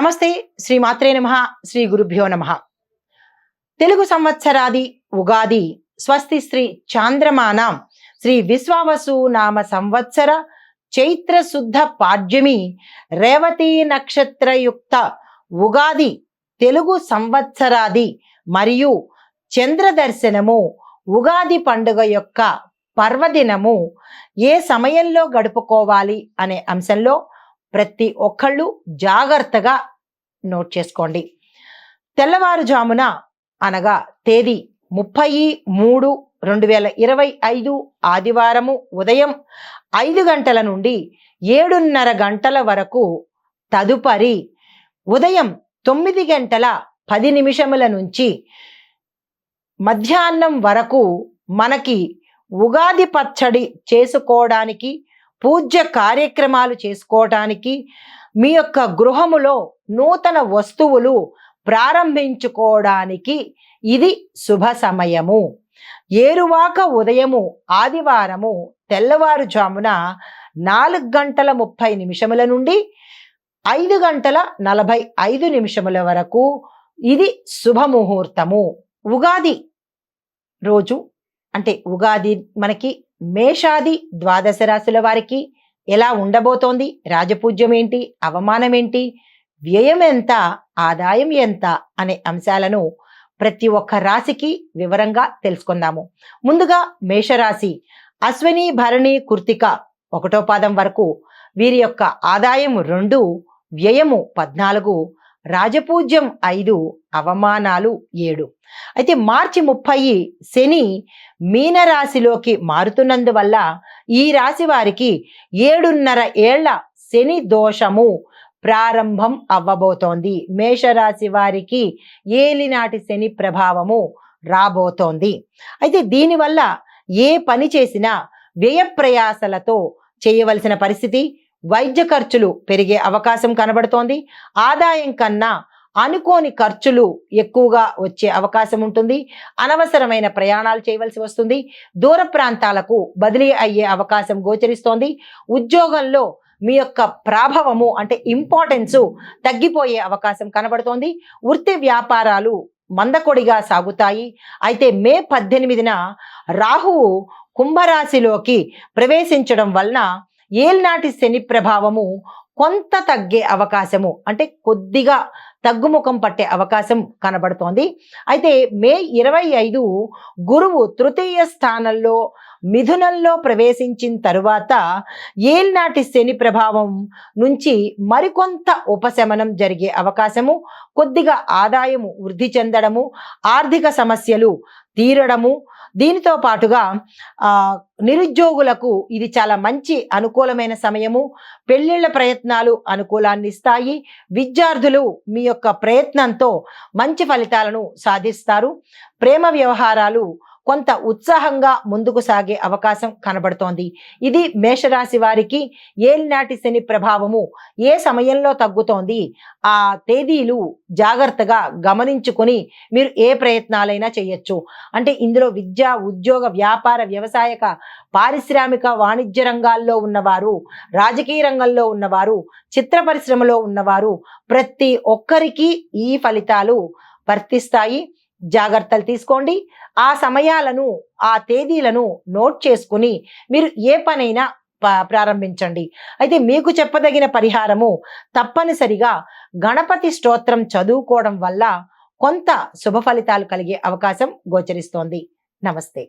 నమస్తే. శ్రీ మాత్రే నమః. శ్రీ గురుభ్యో నమః. తెలుగు సంవత్సరాది ఉగాది స్వస్తి శ్రీ చాంద్రమానం శ్రీ విశ్వావసు నామ సంవత్సర చైత్ర శుద్ధ పాడ్యమి రేవతి నక్షత్రయుక్త ఉగాది తెలుగు సంవత్సరాది మరియు చంద్ర దర్శనము ఉగాది పండుగ యొక్క పర్వదినము ఏ సమయంలో గడుపుకోవాలి అనే అంశంలో ప్రతి ఒక్కళ్ళు జాగ్రత్తగా నోట్ చేసుకోండి. తెల్లవారుజామున అనగా తేదీ 30/3/2025 ఆదివారము ఉదయం 5 గంటల నుండి 7:30 గంటల వరకు, తదుపరి ఉదయం 9:10 నుంచి మధ్యాహ్నం వరకు మనకి ఉగాది పచ్చడి చేసుకోవడానికి, పూజ్య కార్యక్రమాలు చేసుకోవడానికి, మీ యొక్క గృహములో నూతన వస్తువులు ప్రారంభించుకోవడానికి ఇది శుభ సమయము. ఏరువాక ఉదయము ఆదివారము తెల్లవారుజామున 4:30 నుండి 5:45 వరకు ఇది శుభముహూర్తము. ఉగాది రోజు అంటే ఉగాది మనకి మేషాది ద్వాదశ రాశుల వారికి ఎలా ఉండబోతోంది, రాజపూజ్యం ఏంటి, అవమానం ఏంటి, వ్యయం ఎంత, ఆదాయం ఎంత అనే అంశాలను ప్రతి ఒక్క రాశికి వివరంగా తెలుసుకుందాము. ముందుగా మేషరాశి అశ్విని భరణి కృత్తిక 1వ పాదం వరకు వీరి యొక్క ఆదాయం 2, వ్యయము 14, రాజపూజ్యం 5, అవమానాలు 7. అయితే మార్చి 30 శని మీనరాశిలోకి మారుతున్నందువల్ల ఈ రాశి వారికి 7.5 ఏళ్ల శని దోషము ప్రారంభం అవ్వబోతోంది. మేషరాశి వారికి ఏలినాటి శని ప్రభావము రాబోతోంది. అయితే దీనివల్ల ఏ పని చేసినా వ్యయ ప్రయాసలతో చేయవలసిన పరిస్థితి, వైద్య ఖర్చులు పెరిగే అవకాశం కనబడుతోంది. ఆదాయం కన్నా అనుకోని ఖర్చులు ఎక్కువగా వచ్చే అవకాశం ఉంటుంది. అనవసరమైన ప్రయాణాలు చేయవలసి వస్తుంది. దూర ప్రాంతాలకు బదిలీ అయ్యే అవకాశం గోచరిస్తోంది. ఉద్యోగంలో మీ యొక్క ప్రాభవము అంటే ఇంపార్టెన్సు తగ్గిపోయే అవకాశం కనబడుతోంది. వృత్తి వ్యాపారాలు మందకొడిగా సాగుతాయి. అయితే మే 18న రాహువు కుంభరాశిలోకి ప్రవేశించడం వలన ఏల్నాటి శని ప్రభావము కొంత తగ్గే అవకాశము అంటే కొద్దిగా తగ్గుముఖం పట్టే అవకాశం కనబడుతోంది. అయితే మే 25 గురువు తృతీయ స్థానంలో మిథునంలో ప్రవేశించిన తరువాత ఏల్నాటి శని ప్రభావం నుంచి మరికొంత ఉపశమనం జరిగే అవకాశము, కొద్దిగా ఆదాయము వృద్ధి చెందడము, ఆర్థిక సమస్యలు తీరడము, దీనితో పాటుగా నిరుద్యోగులకు ఇది చాలా మంచి అనుకూలమైన సమయము. పెళ్లిళ్ల ప్రయత్నాలు అనుకూలాన్ని ఇస్తాయి. విద్యార్థులు మీ యొక్క ప్రయత్నంతో మంచి ఫలితాలను సాధిస్తారు. ప్రేమ వ్యవహారాలు కొంత ఉత్సాహంగా ముందుకు సాగే అవకాశం కనబడుతోంది. ఇది మేషరాశి వారికి ఏలినాటి శని ప్రభావము ఏ సమయంలో తగ్గుతోంది, ఆ తేదీలు జాగ్రత్తగా గమనించుకొని మీరు ఏ ప్రయత్నాలైనా చేయొచ్చు. అంటే ఇందులో విద్య, ఉద్యోగ, వ్యాపార, వ్యవసాయక, పారిశ్రామిక, వాణిజ్య రంగాల్లో ఉన్నవారు, రాజకీయ రంగంలో ఉన్నవారు, చిత్ర పరిశ్రమలో ఉన్నవారు ప్రతి ఒక్కరికి ఈ ఫలితాలు వర్తిస్తాయి. జాగ్రత్తలు తీసుకోండి. ఆ సమయాలను, ఆ తేదీలను నోట్ చేసుకుని మీరు ఏ పనైనా ప్రారంభించండి. అయితే మీకు చెప్పదగిన పరిహారము తప్పనిసరిగా గణపతి స్తోత్రం చదువుకోవడం వల్ల కొంత శుభ ఫలితాలు కలిగే అవకాశం గోచరిస్తోంది. నమస్తే.